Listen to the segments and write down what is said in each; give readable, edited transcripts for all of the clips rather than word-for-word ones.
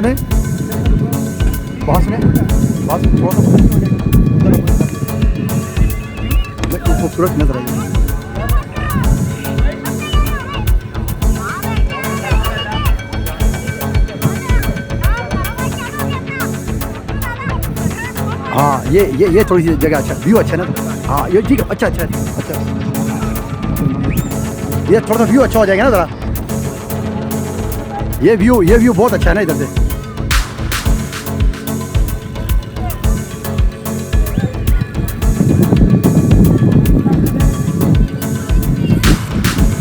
सुने खूबसूरत नजर आई। हाँ ये थोड़ी सी जगह अच्छा व्यू अच्छा ना। हाँ ये ठीक है अच्छा। ये थोड़ा सा व्यू अच्छा हो जाएगा ना ज़रा। ये व्यू बहुत अच्छा है ना इधर से।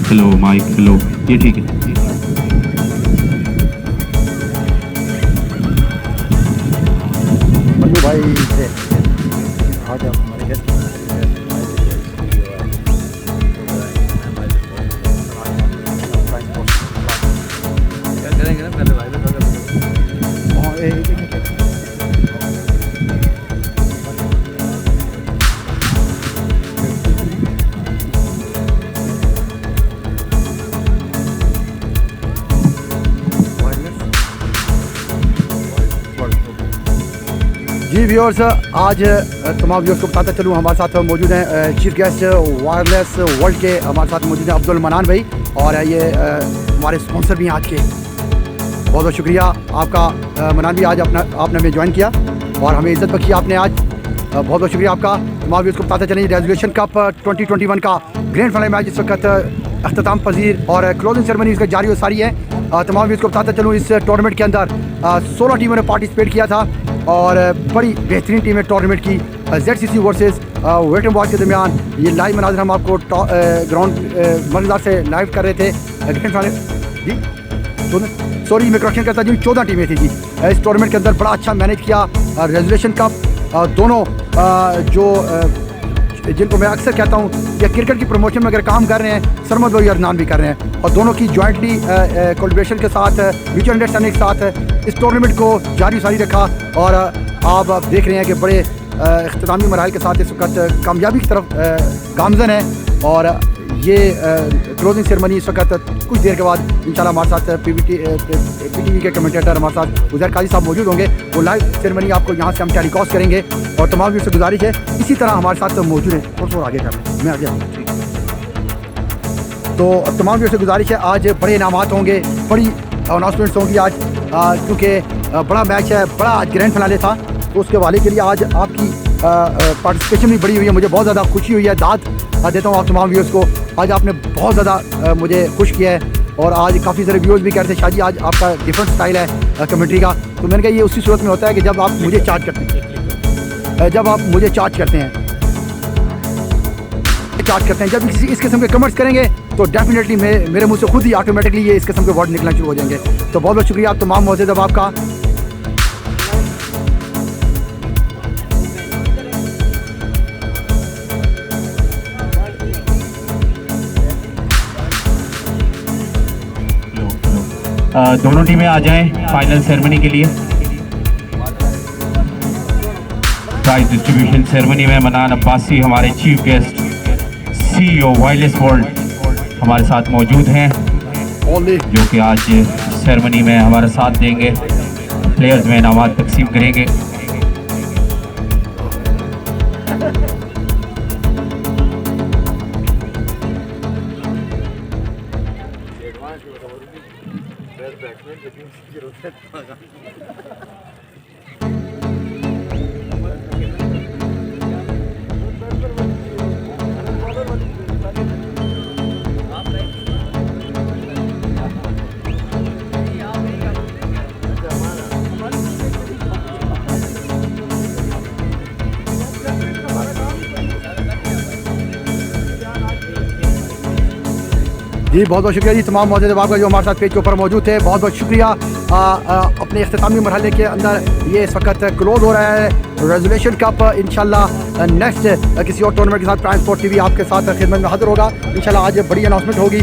हेलो माइक हेलो ये ठीक है। मन्नू भाई से आ जाओ हमारे घर। जी व्यूअर्स, आज तमाम व्यूअर्स को बताता चलूँ हमारे साथ मौजूद हैं चीफ गेस्ट वायरलेस वर्ल्ड के हमारे साथ मौजूद हैं अब्दुल मनान भाई, और ये हमारे स्पॉन्सर भी हैं आज के। बहुत बहुत शुक्रिया आपका मनान भी, आज आपने हमें ज्वाइन किया और हमें इज्जत बख्शी आपने आज। बहुत बहुत शुक्रिया आपका। तमाम व्यूअर्स को बताते चलें रेजोल्यूशन कप 2021 का ग्रैंड फाइनल मैच इस वक्त अख्ताम पजीर और क्लोजिंग सेरेमनी इसका जारी और सारी है। तमाम व्यूअर्स को बताते चलूँ इस टूर्नामेंट के अंदर 16 टीमों ने पार्टिसिपेट किया था और बड़ी बेहतरीन टीम है टूर्नामेंट की। ZCC वर्सेस वेटन बॉयज़ के दरमियान ये लाइव मनाज़र हम आपको ग्राउंड मंजर से लाइव कर रहे थे। ग्रैंड फाइनल जी सॉरी मैं करेक्शन करता जी 14 टीमें थी जी इस टूर्नामेंट के अंदर। बड़ा अच्छा मैनेज किया। रेजोल्यूशन कप दोनों जो जिनको मैं अक्सर कहता हूँ कि क्रिकेट की प्रमोशन में अगर काम कर रहे हैं, सरमद भाई और नान भी कर रहे हैं, और दोनों की जॉइंटली कोलैबोरेशन के साथ म्यूचुअल अंडरस्टैंडिंग के साथ इस टूर्नामेंट को जारी सारी रखा। और आप देख रहे हैं कि बड़े इख्तितामी मराहल के साथ इस वक्त कामयाबी की तरफ गामजन है। और ये क्लोजिंग सेरेमनी इस वक्त कुछ देर के बाद इंशाल्लाह हमारे साथ PTV के कमेंटेटर हमारे साथ उज़ैर काजी साहब मौजूद होंगे। वो लाइव सेरेमनी आपको यहाँ से हम टेलीकास्ट करेंगे और तमाम व्यूअर्स से गुजारिश है इसी तरह हमारे साथ मौजूद है। थोड़ा आगे कर मैं आगे तो तमाम व्यूअर्स से गुजारिश है आज बड़े इनामात होंगे, बड़ी अनाउंसमेंट्स होंगी आज, क्योंकि बड़ा मैच है, बड़ा आज ग्रैंड फिनाले था। तो उसके वाले के लिए आज आपकी पार्टिसिपेशन भी बड़ी हुई है। मुझे बहुत ज़्यादा खुशी हुई है। दाद देता हूँ आप तमाम व्यूअर्स को। आज आपने बहुत ज़्यादा मुझे खुश किया है और आज काफ़ी सारे व्यूअर्स भी कह रहे थे शाहजी आज आपका डिफरेंट स्टाइल है कमेंट्री का। तो मैंने कहा ये उसी सूरत में होता है कि जब आप मुझे चार्ज करते हैं, जब इस किस्म के कमेंट्स करेंगे तो डेफिनेटली मेरे मुंह से खुद ही ऑटोमेटिकली ये इस किस्म के वर्ड निकलना शुरू हो जाएंगे। तो बहुत बहुत शुक्रिया आप तमाम मौजूद अब आपका। दोनों टीमें आ जाएं फाइनल सेरेमनी के लिए। प्राइज डिस्ट्रीब्यूशन सेरेमनी में मनान अब्बासी हमारे chief guest CEO wireless world हमारे साथ मौजूद हैं, जो कि आज सेरेमनी में हमारे साथ देंगे, प्लेयर्स में इनामात तकसीम करेंगे। जी बहुत बहुत शुक्रिया जी तमाम मौजूद आपका जो हमारे साथ पेज के ऊपर मौजूद थे। बहुत बहुत शुक्रिया। अपने इख्तितामी मरहले के अंदर ये इस वक्त क्लोज हो रहा है रेजोल्यूशन कप। इंशाल्लाह नेक्स्ट किसी और टूर्नामेंट के साथ प्राइम स्पोर्ट्स TV आपके साथ खिदमत में हाजिर होगा। इंशाल्लाह आज बड़ी अनाउंसमेंट होगी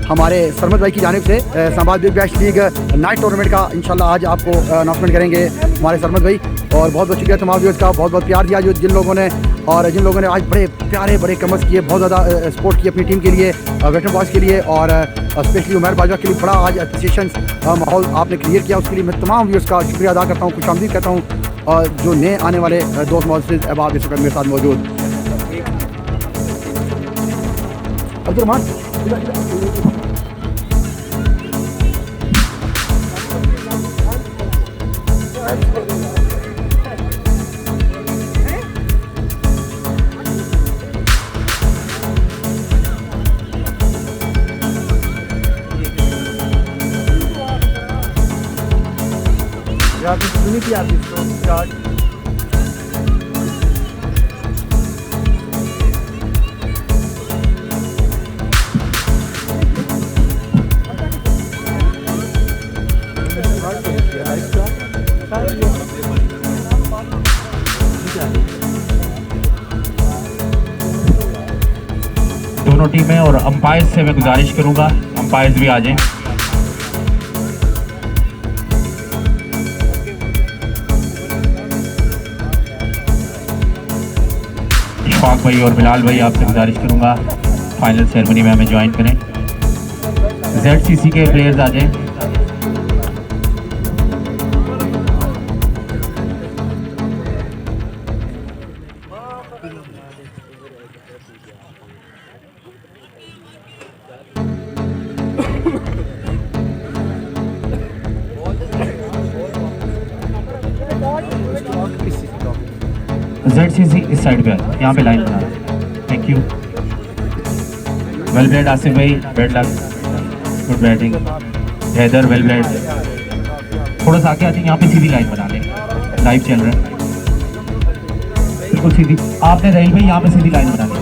हमारे सरमद भाई की जानिब से। Islamabad big bash league night tournament का इंशाल्लाह आज आपको अनाउंसमेंट करेंगे हमारे सरमद भाई। और बहुत बहुत शुक्रिया तमाम व्यूअर्स का, बहुत बहुत प्यार दिया जिन लोगों ने आज बड़े प्यारे बड़े कमेंट्स किए, बहुत ज़्यादा सपोर्ट की अपनी टीम के लिए, वेटरन बॉयज़ के लिए और स्पेशली उमर बाजवा के लिए बड़ा आज अप्रिसिएशन माहौल आपने क्रिएट किया, उसके लिए मैं तमाम व्यूअर्स का शुक्रिया अदा करता हूँ, खुशामदीद कहता हूँ। और जो नए आने वाले दोस्त मोअज़्ज़िज़ अहबाब इस वक्त मेरे साथ मौजूद अब्दुर्रहमान। दोनों टीमें और अंपायर से मैं गुजारिश करूंगा अंपायर्स भी आ जाएं। इशफाक भाई और बिलाल भाई आपसे गुजारिश करूंगा फाइनल सेरेमनी में हमें ज्वाइन करें। ZCC के प्लेयर्स आ जाएं। ZCC इस साइड पे यहाँ पे लाइन बना। Thank you. Well played Asif भाई, bad luck, good batting. Haider well played. थोड़ा सा आगे आते हैं, यहाँ पे सीधी लाइन बना लें, लाइव चल रहा है बिल्कुल सीधी। आपने रही भाई यहाँ पे सीधी लाइन बना ली।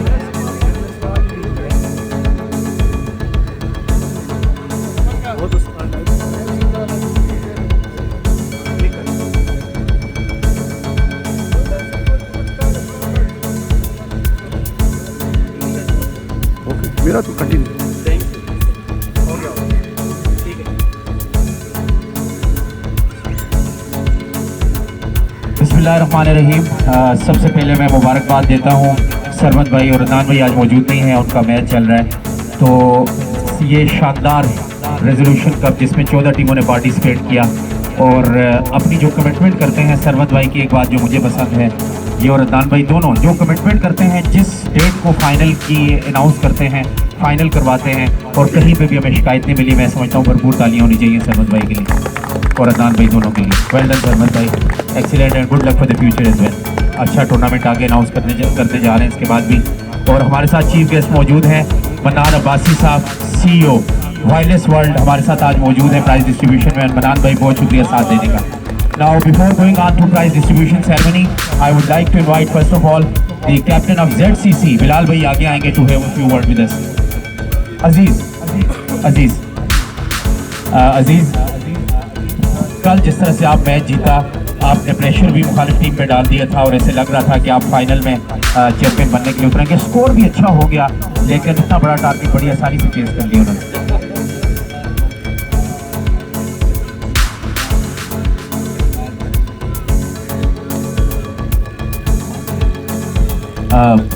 मेरा तो कंटिन्यू। बिस्मिल्लाहिर्रहमानिर्रहीम। सबसे पहले मैं मुबारकबाद देता हूँ सरमद भाई और अदनान भाई आज मौजूद नहीं हैं, उनका मैच चल रहा है। तो ये शानदार रेजोल्यूशन कप जिसमें 14 टीमों ने पार्टिसिपेट किया और अपनी जो कमिटमेंट करते हैं, सरमद भाई की एक बात जो मुझे पसंद है, ये और अदनान भाई दोनों जो कमिटमेंट करते हैं, जिस डेट को फाइनल की अनाउंस करते हैं, फाइनल करवाते हैं और कहीं पे भी हमें शिकायत नहीं मिली। मैं समझता हूँ भरपूर तालियां होनी चाहिए सरमद भाई के लिए और अदनान भाई दोनों के लिए। वेल डन सरमद भाई, excellent and good luck for the future as well. अच्छा टूर्नामेंट आगे अनाउंस करते जा रहे हैं इसके बाद भी। और हमारे साथ चीफ गेस्ट मौजूद हैं मन्नान अब्बासी साहब, CEO वायरलेस वर्ल्ड हमारे साथ आज मौजूद है प्राइज डिस्ट्रीब्यूशन में। मन्नान भाई बहुत शुक्रिया साथ देने का। Now before going on to prize distribution ceremony, I would like to invite first of all the captain of ZCC, Bilal भाई आगे आएंगे to have a few words with us. अजीज, कल जिस तरह से आप मैच जीता, आपने प्रेशर भी मुखालिफ टीम पे डाल दिया था और ऐसे लग रहा था कि आप फाइनल में चैंपियन बनने के लिए उतरेंगे। स्कोर भी अच्छा हो गया, लेकिन इतना बड़ा टारगेट बड़ी आसानी से चेस कर लिया उन्होंने।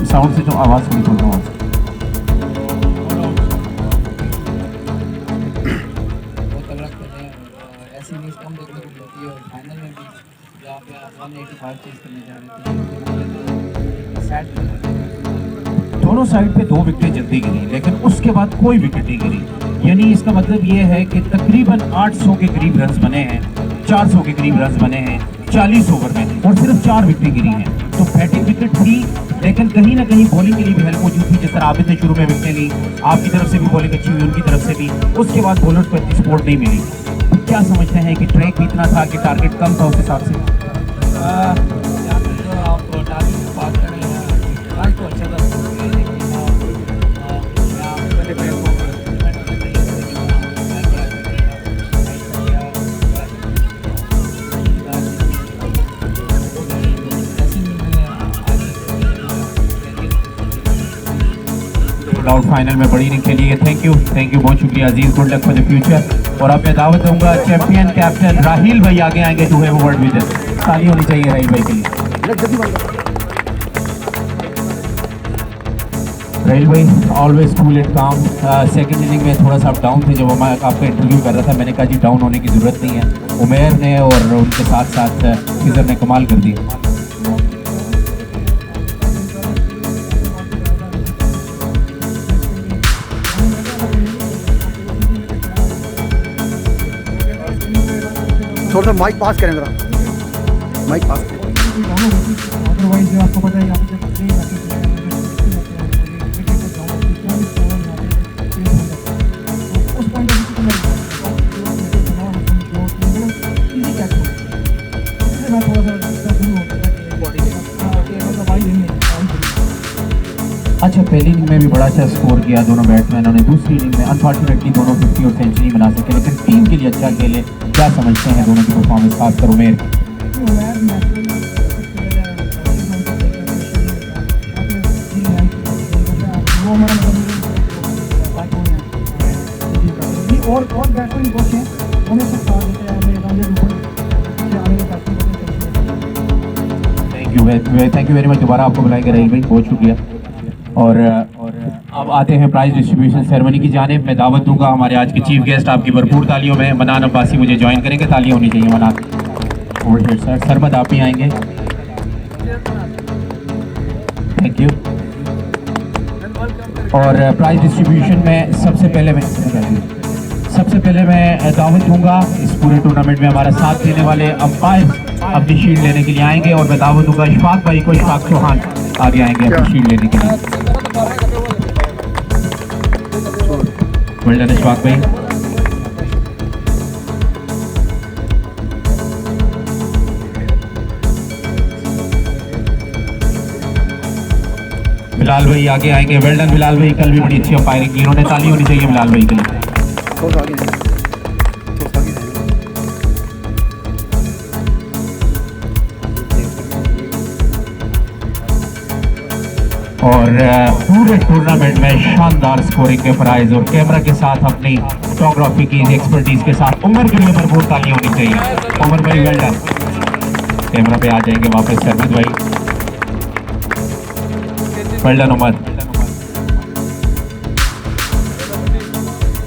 साउंड से जो आवाज़ सुनी सुन रहा हूँ ऐसी न्यूज़ कम देखने को मिलती है और फाइनल में भी जहाँ पे आप 185 चेस करने जा रहे थे। दोनों साइड पे 2 विकेटें जल्दी गिरी, लेकिन उसके बाद कोई विकेट नहीं गिरी। यानी इसका मतलब ये है कि तकरीबन 800 के करीब रन्स बने हैं, 400 के करीब रन्स बने हैं 40 ओवर में और सिर्फ 4 विकेटें गिरी हैं। तो बैटिंग विकेट थी, लेकिन कहीं ना कहीं बॉलिंग के लिए भी हेल्प मौजूद थी। जिस तरह आबिद ने शुरू में विकेटें ली, आपकी तरफ से भी बॉलिंग अच्छी हुई, उनकी तरफ से भी। उसके बाद बॉलर्स को इतनी सपोर्ट नहीं मिली। तो क्या समझते हैं कि ट्रैक भी इतना था कि टारगेट कम था उस हिसाब से? जो आप टारगेट की बात कर रहे हैं, आज तो अच्छा था, आउट फाइनल में बड़ी इनिंग खेली है। थैंक यू, बहुत शुक्रिया Aziz, good luck for the future. और अब मैं दावत दूंगा चैंपियन कैप्टन राहिल भाई आगे आएंगे to have a word with us. ताली होनी चाहिए राहिल भाई के लिए। राहिल भाई always cool and calm. Second inning में थोड़ा सा डाउन थे जब मैं आपका इंटरव्यू कर रहा था, मैंने कहा जी डाउन होने की ज़रूरत नहीं है। उमेर ने और उनके साथ साथ खिजर ने कमाल कर दी। थोड़ा सा माइक पास करें जरा, माइक पास करें। अदरवाइज आपको पता है यहाँ पे उस पॉइंट अच्छा, पहली इनिंग में भी बड़ा अच्छा स्कोर किया दोनों बैट्समैनों ने। दूसरी इनिंग में अनफॉर्चुनेटली दोनों 50 और सेंचुरी बना सके, लेकिन टीम के लिए अच्छा खेले। क्या समझते हैं दोनों की परफॉर्मेंस, खासकर उमेर? और बैट्समैन कोच हैं, उन्हें सब साथ देते हैं थैंक यू वेरी मच। दोबारा आपको बुलाएंगे राहिल भाई, बहुत शुक्रिया। और अब आते हैं प्राइज डिस्ट्रीब्यूशन सेरेमनी की जानिब। मैं दावत दूंगा हमारे आज के चीफ गेस्ट, आपकी भरपूर तालियों में मनान अब्बासी मुझे ज्वाइन करेंगे। तालियां होनी चाहिए मनान। सर सरबत आप ही आएंगे, थैंक यू। और प्राइज डिस्ट्रीब्यूशन में सबसे पहले मैं दावत दूंगा इस पूरे टूर्नामेंट में हमारा साथ देने वाले अंपायर अपनी शील्ड लेने के लिए आएंगे। और मैं दावत दूंगा इशफाक भाई को, इशफाक चौहान आगे आएंगे अपनी शील्ड लेने के लिए। वेल डन इशफाक भाई। बिलाल भाई आगे आएंगे। वेल डन बिलाल भाई, कल भी बड़ी अच्छी अंपायरिंग की उन्होंने। ताली होनी चाहिए बिलाल भाई के लिए। और पूरे टूर्नामेंट में शानदार स्कोरिंग के प्राइज और कैमरा के साथ अपनी फोटोग्राफी की एक्सपर्टीज के साथ उमर के लिए भरपूर तालियां होनी चाहिए। उमर भाई वेल डन। कैमरा पे आ जाएंगे वापस सरबत भाई, वेल डन उमर।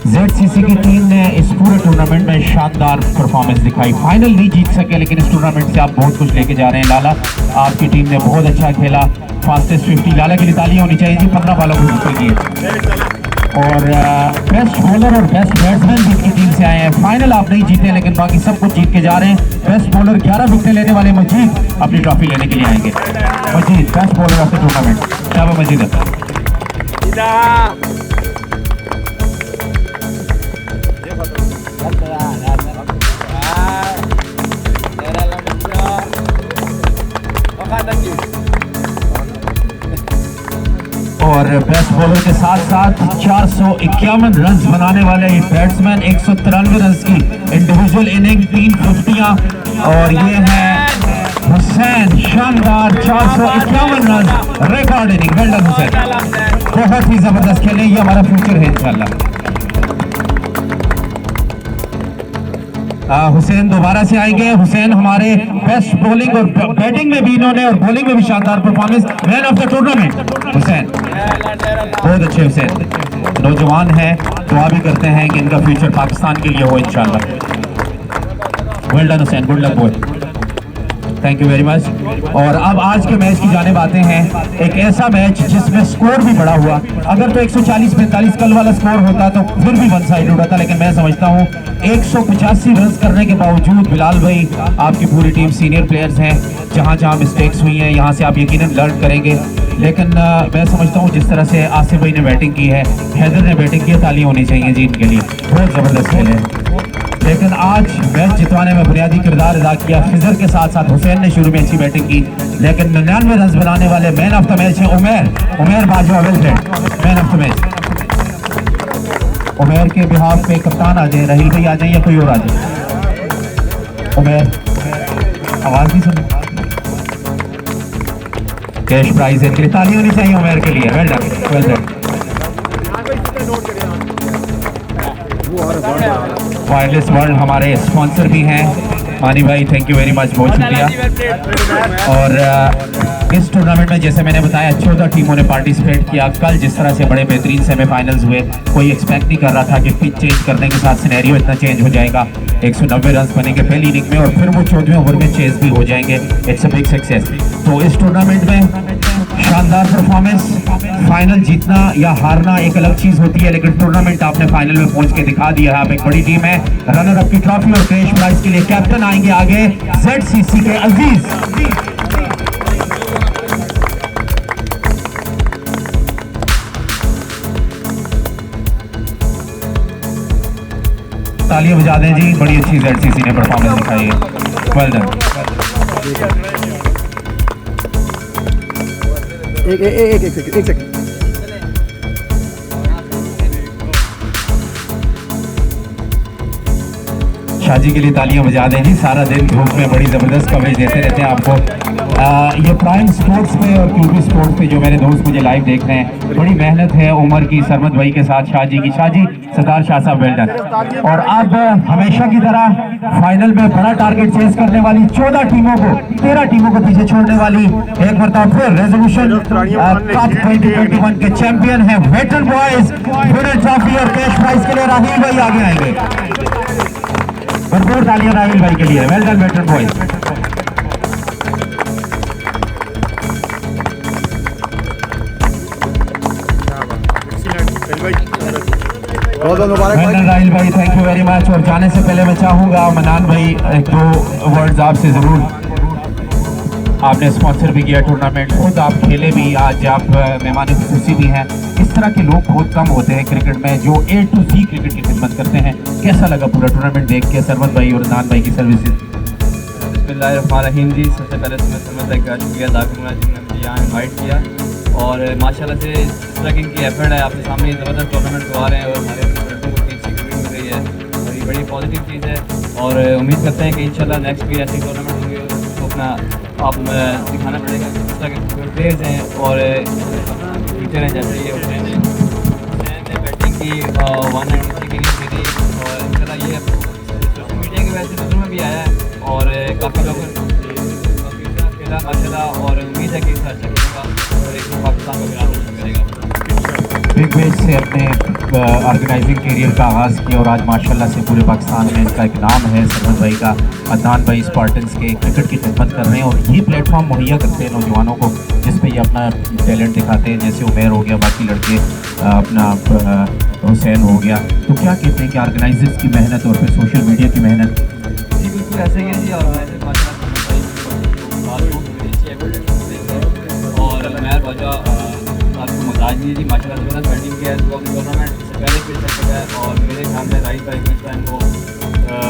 ZCC की टीम ने इस पूरे टूर्नामेंट में शानदार परफॉर्मेंस दिखाई। फाइनल नहीं जीत सके, लेकिन इस टूर्नामेंट से आप बहुत कुछ लेके जा रहे हैं। लाला, आपकी टीम ने बहुत अच्छा खेला। फास्टेस्ट 50 लाला के लिए तालियां होनी चाहिए जी, 15 बालों को विकेट किए। और बेस्ट बॉलर और बेस्ट बैट्समैन जिनकी टीम से आए हैं। फाइनल आप नहीं जीते, लेकिन बाकी सब कुछ जीत के जा रहे हैं। बेस्ट बॉलर 11 विकेट लेने वाले मजीद अपनी ट्रॉफी लेने के लिए आएंगे। Majid best bowler of the tournament, शाबाश मजीद। और बेस्ट बॉलर के साथ साथ 451 रन बनाने वाले बैट्समैन, 193 रन की इंडिविजुअल इनिंग, 3 50। और ये है हुसैन, शानदार 451 run record inning. Well done Hussain, बहुत ही जबरदस्त खेले। ये हमारा फ्यूचर है इंशाल्लाह। हुसैन दोबारा से आएंगे। हुसैन हमारे बेस्ट बॉलिंग और बैटिंग में भी इन्होंने और बॉलिंग में भी शानदार performance. Man of the tournament Hussain, बहुत अच्छे हुसैन। नौजवान है, दुआ भी करते हैं कि इनका फ्यूचर पाकिस्तान के लिए हो इंशाल्लाह। Well done Hussain, good luck boy, thank you very much. और अब आज के मैच की जानिब आते हैं। एक ऐसा मैच जिसमें स्कोर भी बड़ा हुआ। अगर तो 140-45 कल वाला स्कोर होता तो फिर भी वन साइड होता, लेकिन मैं समझता हूँ 185 रन करने के बावजूद बिलाल भाई, आपकी पूरी टीम सीनियर प्लेयर्स हैं। जहाँ जहाँ मिस्टेक्स हुई हैं यहाँ से आप यकीनन लर्न करेंगे। लेकिन मैं समझता हूँ जिस तरह से आसिफ भाई ने बैटिंग की है, हैदर ने बैटिंग की है, तालियां होनी चाहिए जी इनके लिए, बहुत ज़बरदस्त खेले। लेकिन आज मैच जितवाने में बुनियादी किरदार अदा किया खिजर के साथ साथ हुसैन ने। शुरू में अच्छी बैटिंग की, लेकिन 99 रन बनाने वाले मैन ऑफ द मैच है Umer Bajwa. Well played, man of the match. Umer के बिहाफ पे कप्तान आ जाए, राहिल भाई आ जाए या कोई और आ जाए। उमेर, आवाज नहीं सुनी। कैश प्राइज है, ताली होनी चाहिए उमेर के लिए। Well done, well done. Wireless world हमारे स्पॉन्सर भी हैं। मानी भाई थैंक यू वेरी मच, बहुत शुक्रिया। और इस टूर्नामेंट में जैसे मैंने बताया 14 टीमों ने पार्टिसिपेट किया। कल जिस तरह से बड़े बेहतरीन सेमीफाइनल्स हुए, कोई एक्सपेक्ट नहीं कर रहा था कि पिच चेंज करने के साथ सिनेरियो इतना चेंज हो जाएगा। 190 रन बनेंगे पहली इनिंग में और फिर वो 14वें ओवर में चेज भी हो जाएंगे। It's a big success. तो इस टूर्नामेंट में शानदार परफॉर्मेंस। फाइनल जीतना या हारना एक अलग चीज होती है, लेकिन टूर्नामेंट आपने फाइनल में पहुंच के दिखा दिया है। आप एक बड़ी टीम है। रनर अप की ट्रॉफी और कैश प्राइज के लिए कैप्टन आएंगे आगे ZCC के अजीज। तालियां बजा दें जी, बड़ी अच्छी ZCC ने परफॉर्मेंस दिखाई है। Well done. एक सेकंड। शाजी के लिए तालियां बजा दें जी। सारा दिन धूप में बड़ी जबरदस्त कवरेज देते रहते हैं आपको। ये प्राइम स्पोर्ट्स पे और क्यूबी स्पोर्ट्स पे जो मेरे दोस्त मुझे लाइव देख रहे हैं, बड़ी मेहनत है उमर की, सरमत भाई के साथ शाजी की। शाजी सरदार शाह साहब वेल डन। और अब हमेशा की तरह फाइनल में बड़ा टारगेट चेस करने वाली 14 टीमों को 13 टीमों को पीछे छोड़ने वाली एक मरतबा फिर रेजोल्यूशन कप 2021 के चैंपियन है वेटरन बॉयज। विनर ट्रॉफी और कैश प्राइज के लिए राहील भाई आगे आएंगे। भरपूर तालियां राहील भाई के लिए। Well done veteran boys. Raheel भाई थैंक यू वेरी मच। और जाने से पहले मैं चाहूंगा मनान भाई एक दो वर्ड्स आपसे जरूर। आपने स्पॉन्सर भी किया टूर्नामेंट, खुद आप खेले भी, आज आप मेहमान खुशी भी हैं। इस तरह के लोग बहुत कम होते हैं क्रिकेट में जो A to Z क्रिकेट की खिदमत करते हैं। कैसा लगा पूरा टूर्नामेंट देख के सरमत भाई और नान भाई की सर्विसेज? बिस्मिल्लाहिर्रहमानिर्रहीम जी, सबसे पहले तो मैं सरमत भाई का शुक्रिया अदा करूँगा जिन्होंने मुझे यहाँ इन्वाइट किया। और माशाल्लाह से इस तरह की इनकी एफर्ट है, आपके सामने ज़बरदस्त टूर्नामेंट करवा रहे हैं और हमारे लड़कों को अच्छी क्रिकेट मिल रही है और ये बड़ी पॉजिटिव चीज़ है। और उम्मीद करते हैं कि इंशाल्लाह नेक्स्ट भी ऐसे टूर्नामेंट होंगे तो अपना आप दिखाना पड़ेगा किस तरह के प्लेयर्स हैं और टीचर हैं। जैसे ये हुसैन ने बैटिंग की 193 की इनिंग्स खेली और इंशाल्लाह ये सोशल मीडिया की वजह से नज़रों में भी आया है और काफ़ी लोगों खेला माशाल्लाह। और उम्मीद है कि इस अच्छा खेलेगा और एक पाकिस्तान को भी करेगा। बिग बैश से अपने ऑर्गेनाइजिंग करियर का आगाज़ किया और आज माशाल्लाह से पूरे पाकिस्तान में इनका एक नाम है। सरमत भाई का, अदनान भाई स्पार्टन्स के क्रिकेट की खिदमत कर रहे हैं और ये प्लेटफॉर्म मुहैया करते हैं नौजवानों को जिस पे ये अपना टैलेंट दिखाते हैं। जैसे उमेर हो गया, बाकी लड़के अपना हुसैन हो गया। तो क्या कहते हैं कि ऑर्गेनाइजर्स की मेहनत और फिर सोशल मीडिया की मेहनत? जी बिल्कुल ऐसे ही है जी। और मैं बाजा आपको मजाज नहीं जी माशाल्लाह ज़बरदस्त बैटिंग किया है। तो टूर्नामेंट से पहले खेल सकता है और मेरे ख्याल में राइट भाई इस टाइम वो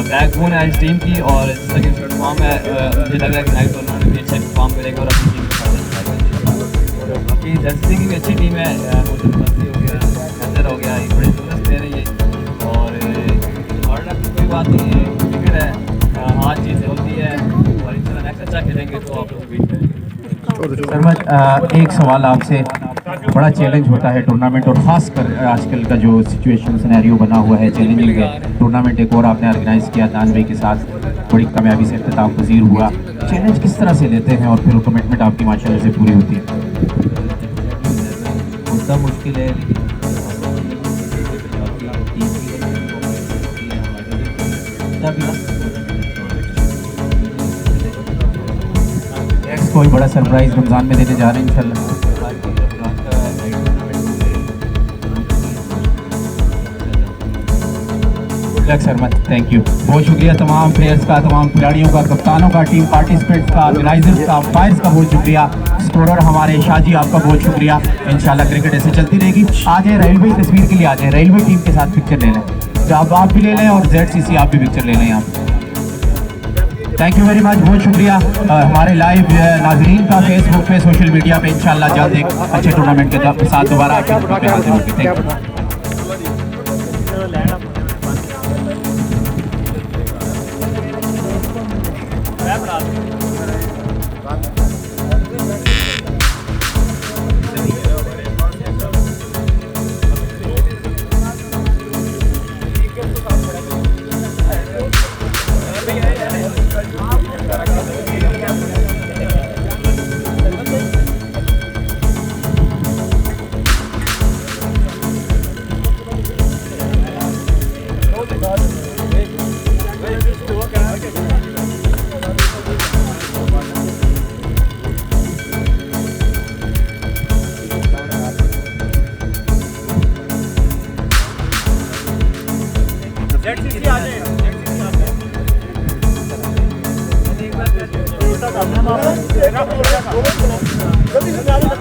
बैकबोन है इस टीम की और जिस तरह की परफॉर्म है मुझे लग रहा है कि नाइट टूर्नामेंट भी अच्छा परफॉर्म करेगा और अपनी टीम के साथ बाकी जर्सी की भी अच्छी टीम है। हो गया, नजर हो गया, ये बड़े ज़बरदस्त प्लेयर है ये। और वर्ल्ड कप की कोई बात नहीं है, क्रिकेट है, हार चीज़ होती है और इंशाल्लाह नेक्स्ट अच्छा खेलेंगे तो आप लोग बीट करेंगे। सरमत एक सवाल आपसे, बड़ा चैलेंज होता है टूर्नामेंट और ख़ासकर आजकल का जो सिचुएशन सिनेरियो बना हुआ है चैलेंजिंग है। टूर्नामेंट एक और आपने ऑर्गेनाइज़ किया नान भाई के साथ, बड़ी कामयाबी से इख्तिताम पजीर हुआ। चैलेंज किस तरह से लेते हैं और फिर कमिटमेंट आपकी माशाल्लाह से पूरी होती है? मुद्दा मुश्किल है कोई बड़ा सरप्राइज रमज़ान में देने जा रहे हैं इंशाल्लाह। सरमत थैंक यू, बहुत शुक्रिया तमाम प्लेयर्स का, तमाम खिलाड़ियों का, कप्तानों का, टीम पार्टिसिपेंट्स का, ऑर्गेनाइजर्स का, फायर्स का बहुत शुक्रिया, स्कोरर हमारे शाजी आपका बहुत शुक्रिया। इंशाल्लाह क्रिकेट ऐसे चलती रहेगी। आ जाए रेलवे तस्वीर के लिए, आ जाए रेलवे टीम के साथ पिक्चर ले लें, जब आप भी ले लें और ZCC आप भी पिक्चर ले लें यहाँ। थैंक यू वेरी मच, बहुत शुक्रिया। हमारे लाइव नाजरीन का फेसबुक पे, सोशल मीडिया पे इंशाल्लाह जल्द एक अच्छे टूर्नामेंट के साथ दोबारा आपके हाजिर होंगे। Thank you.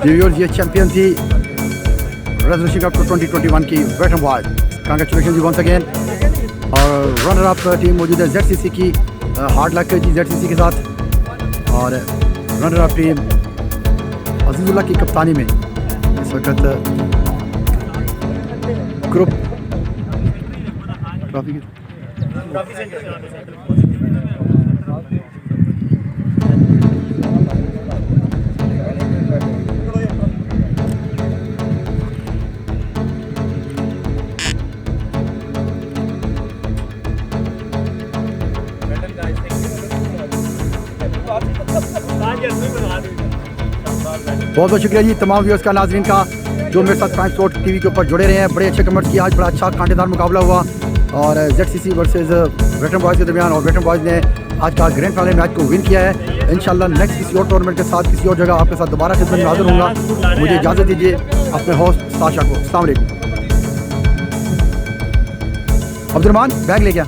व्यूअर्स ये चैंपियन थी रेजोल्यूशन कप 2021 की वेटरन बॉयज। कांग्रेचुलेशन जी वंस अगेन। और रनर अप टीम मौजूद है ZCC की, हार्ड लक जी ZCC के साथ। और रनर अप टीम अजीजुल्लाह की कप्तानी में इस वक्त ग्रुप ट्रॉफी की बहुत बहुत शुक्रिया जी तमाम व्यूअर्स का, नाजरीन का, जो मेरे साथ प्राइम स्पोर्ट टीवी के ऊपर जुड़े रहे हैं। बड़े अच्छे कमेंट्स किए। आज बड़ा अच्छा कांटेदार मुकाबला हुआ और ZCC वर्सेस वेटरन बॉयज़ के दरमियान, और वेटरन बॉयज़ ने आज का ग्रैंड फाइनल मैच को विन किया है। इंशाल्लाह नेक्स्ट किसी और टूर्नामेंट के साथ किसी और जगह आपके साथ दोबारा खिदमत में हाजिर होऊंगा। मुझे इजाज़त दीजिए अपने होस्ट साशा को। अस्सलाम वालेकुम। अब्दुलरहमान बैग ले गया।